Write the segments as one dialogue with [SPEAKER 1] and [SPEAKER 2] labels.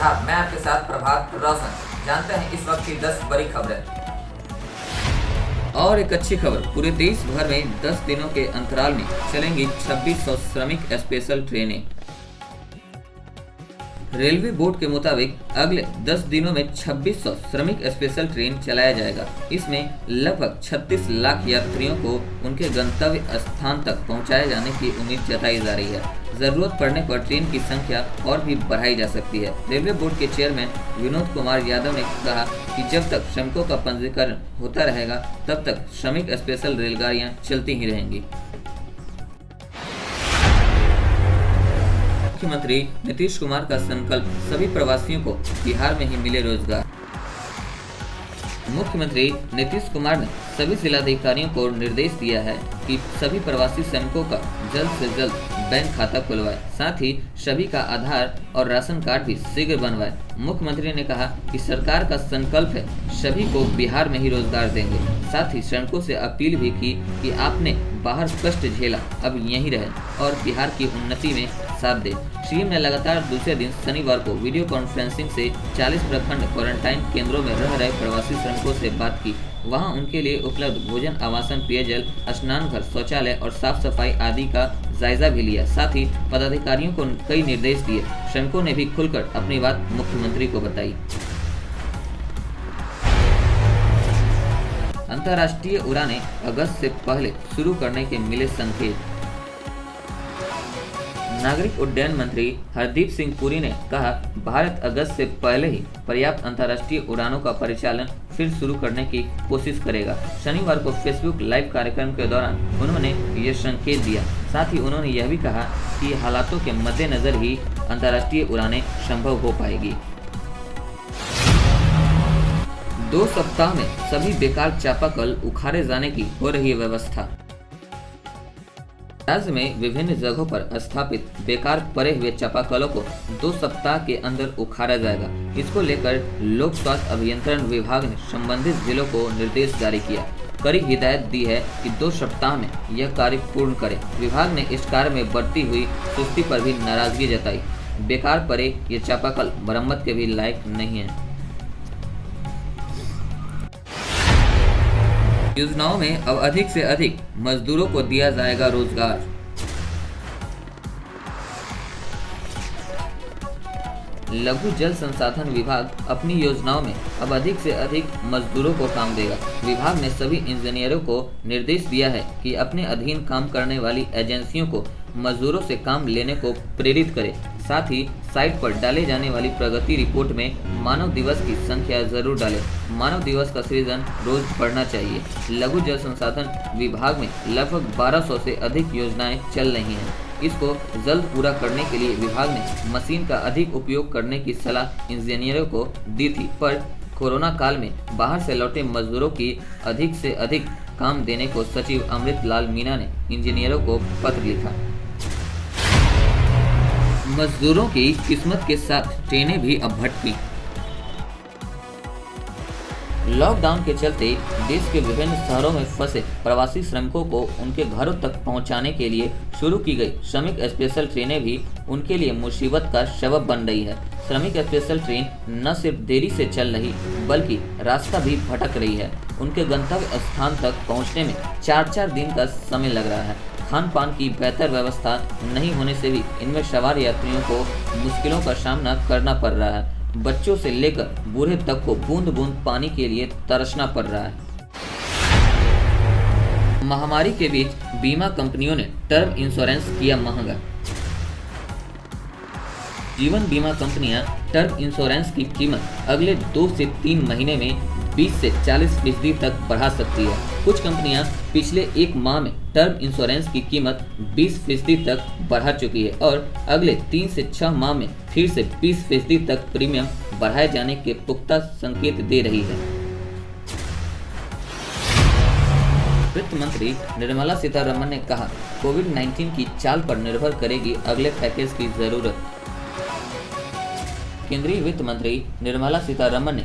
[SPEAKER 1] बिहार। मैं आपके साथ प्रभात रोशन। जानते हैं इस वक्त की 10 बड़ी खबरें। और एक अच्छी खबर, पूरे देश भर में 10 दिनों के अंतराल में चलेंगी 2600 श्रमिक स्पेशल ट्रेनें। रेलवे बोर्ड के मुताबिक अगले 10 दिनों में 2600 श्रमिक स्पेशल ट्रेन चलाया जाएगा। इसमें लगभग 36 लाख यात्रियों को उनके गंतव्य स्थान तक पहुंचाए जाने की उम्मीद जताई जा रही है। जरूरत पड़ने पर ट्रेन की संख्या और भी बढ़ाई जा सकती है। रेलवे बोर्ड के चेयरमैन विनोद कुमार यादव ने कहा कि जब तक श्रमिकों का पंजीकरण होता रहेगा तब तक श्रमिक स्पेशल रेलगाड़ियां चलती ही रहेंगी। मुख्यमंत्री नीतीश कुमार का संकल्प, सभी प्रवासियों को बिहार में ही मिले रोजगार। मुख्यमंत्री नीतीश कुमार ने सभी जिलाधिकारियों को निर्देश दिया है कि सभी प्रवासी श्रमिकों का जल्द से जल्द बैंक खाता खुलवाए, साथ ही सभी का आधार और राशन कार्ड भी शीघ्र बनवाए। मुख्यमंत्री ने कहा कि सरकार का संकल्प है सभी को बिहार में ही रोजगार देंगे। साथ ही श्रमिकों से अपील भी की कि आपने बाहर कष्ट झेला, अब यहीं रहे और बिहार की उन्नति में साथ दे। सीएम ने लगातार दूसरे दिन शनिवार को वीडियो कॉन्फ्रेंसिंग से 40 प्रखंड क्वारंटाइन केंद्रों में रह रहे प्रवासी श्रमिकों से बात की। वहां उनके लिए उपलब्ध भोजन, आवासन, पेयजल, स्नान घर, शौचालय और साफ सफाई आदि का जायजा भी लिया। साथ ही पदाधिकारियों को कई निर्देश दिए। श्रमिकों ने भी खुलकर अपनी बात मुख्यमंत्री को बताई। अंतर्राष्ट्रीय उड़ानें अगस्त से पहले शुरू करने के मिले संकेत। नागरिक उड्डयन मंत्री हरदीप सिंह पुरी ने कहा, भारत अगस्त से पहले ही पर्याप्त अंतर्राष्ट्रीय उड़ानों का परिचालन फिर शुरू करने की कोशिश करेगा। शनिवार को फेसबुक लाइव कार्यक्रम के दौरान उन्होंने ये संकेत दिया। साथ ही उन्होंने यह भी कहा कि हालातों के मद्देनजर ही अंतर्राष्ट्रीय उड़ानें संभव हो पाएगी। 2 सप्ताह में सभी बेकार चापाकल उखाड़े जाने की हो रही है व्यवस्था। राज्य में विभिन्न जगहों पर स्थापित बेकार पड़े हुए चापाकलों को 2 सप्ताह के अंदर उखाड़ा जाएगा। इसको लेकर लोक स्वास्थ्य अभियंत्रण विभाग ने संबंधित जिलों को निर्देश जारी किया। कड़ी हिदायत दी है कि 2 सप्ताह में यह कार्य पूर्ण करें। विभाग ने इस कार्य में बढ़ती हुई सुस्ती पर भी नाराजगी जताई। बेकार पड़े ये चापाकल मरम्मत के भी लायक नहीं है। योजनाओं में अब अधिक से अधिक मजदूरों को दिया जाएगा रोजगार। लघु जल संसाधन विभाग अपनी योजनाओं में अब अधिक से अधिक मजदूरों को काम देगा। विभाग ने सभी इंजीनियरों को निर्देश दिया है कि अपने अधीन काम करने वाली एजेंसियों को मजदूरों से काम लेने को प्रेरित करे। साथ ही साइट पर डाले जाने वाली प्रगति रिपोर्ट में मानव दिवस की संख्या जरूर डालें। मानव दिवस का सृजन रोज बढ़ना चाहिए। लघु जल संसाधन विभाग में लगभग 1200 से अधिक योजनाएं चल रही हैं। इसको जल्द पूरा करने के लिए विभाग ने मशीन का अधिक उपयोग करने की सलाह इंजीनियरों को दी थी, पर कोरोना काल में बाहर से लौटे मजदूरों की अधिक से अधिक काम देने को सचिव अमृत लाल मीणा ने इंजीनियरों को पत्र लिखा। मजदूरों की किस्मत के साथ ट्रेनें भी अब भटकी। लॉकडाउन के चलते देश के विभिन्न शहरों में फंसे प्रवासी श्रमिकों को उनके घरों तक पहुंचाने के लिए शुरू की गई श्रमिक स्पेशल ट्रेनें भी उनके लिए मुसीबत का सबब बन रही है। श्रमिक स्पेशल ट्रेन न सिर्फ देरी से चल रही बल्कि रास्ता भी भटक रही है। उनके गंतव्य स्थान तक पहुंचने में 4-4 दिन का समय लग रहा है। खान पान की बेहतर व्यवस्था नहीं होने से भी इनमें सवार यात्रियों को मुश्किलों का सामना करना पड़ रहा है। बच्चों से लेकर बूढ़े तक को बूंद बूंद पानी के लिए तरसना पड़ रहा है। महामारी के बीच बीमा कंपनियों ने टर्म इंश्योरेंस किया महंगा। जीवन बीमा कंपनियां टर्म इंश्योरेंस की कीमत अगले 2 से 3 महीने में 20 से 40% तक बढ़ा सकती है। कुछ कंपनियां पिछले 1 माह में टर्म इंश्योरेंस की कीमत 20% तक बढ़ा चुकी है और अगले 3 से 6 माह में फिर से 20% तक प्रीमियम बढ़ाए जाने के पुख्ता संकेत दे रही है। वित्त मंत्री निर्मला सीतारमण ने कहा, कोविड-19 की चाल पर निर्भर करेगी अगले पैकेज की जरूरत। केंद्रीय वित्त मंत्री निर्मला सीतारमण ने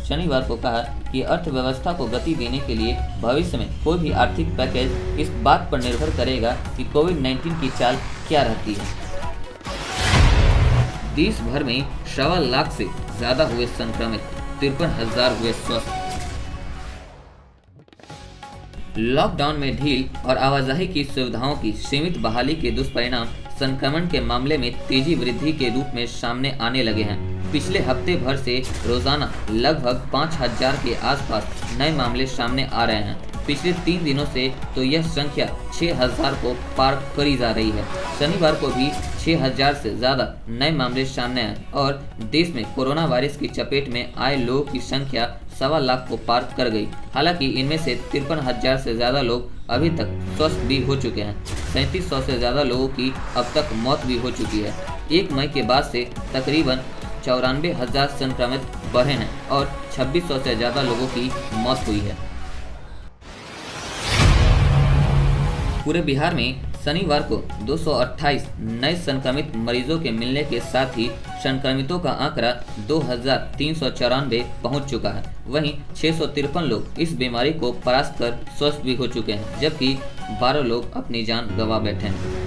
[SPEAKER 1] शनिवार को कहा कि अर्थव्यवस्था को गति देने के लिए भविष्य में कोई भी आर्थिक पैकेज इस बात पर निर्भर करेगा कि कोविड-19 की चाल क्या रहती है। देश भर में 1.25 लाख से ज्यादा हुए संक्रमित, 53,000 हुए स्वस्थ। लॉकडाउन में ढील और आवाजाही की सुविधाओं की सीमित बहाली के दुष्परिणाम संक्रमण के मामले में तेजी वृद्धि के रूप में सामने आने लगे हैं। पिछले हफ्ते भर से रोजाना लगभग 5,000 के आसपास नए मामले सामने आ रहे हैं। पिछले 3 दिनों से तो यह संख्या 6,000 को पार करी जा रही है। शनिवार को भी 6,000 से ज्यादा नए मामले सामने आए और देश में कोरोना वायरस की चपेट में आए लोगों की संख्या 1.25 लाख को पार कर गई। हालांकि इनमें से 53,000 से ज्यादा लोग अभी तक स्वस्थ भी हो चुके हैं। 3700 से ज्यादा लोगों की अब तक मौत भी हो चुकी है। 1 मई के बाद से तकरीबन 94,000 संक्रमित बढ़े हैं और 2600 से ज्यादा लोगों की मौत हुई है। पूरे बिहार में शनिवार को 228 नए संक्रमित मरीजों के मिलने के साथ ही संक्रमितों का आंकड़ा 2,394 पहुंच चुका है। वहीं 653 लोग इस बीमारी को परास्त कर स्वस्थ भी हो चुके हैं, जबकि 12 लोग अपनी जान गंवा बैठे हैं।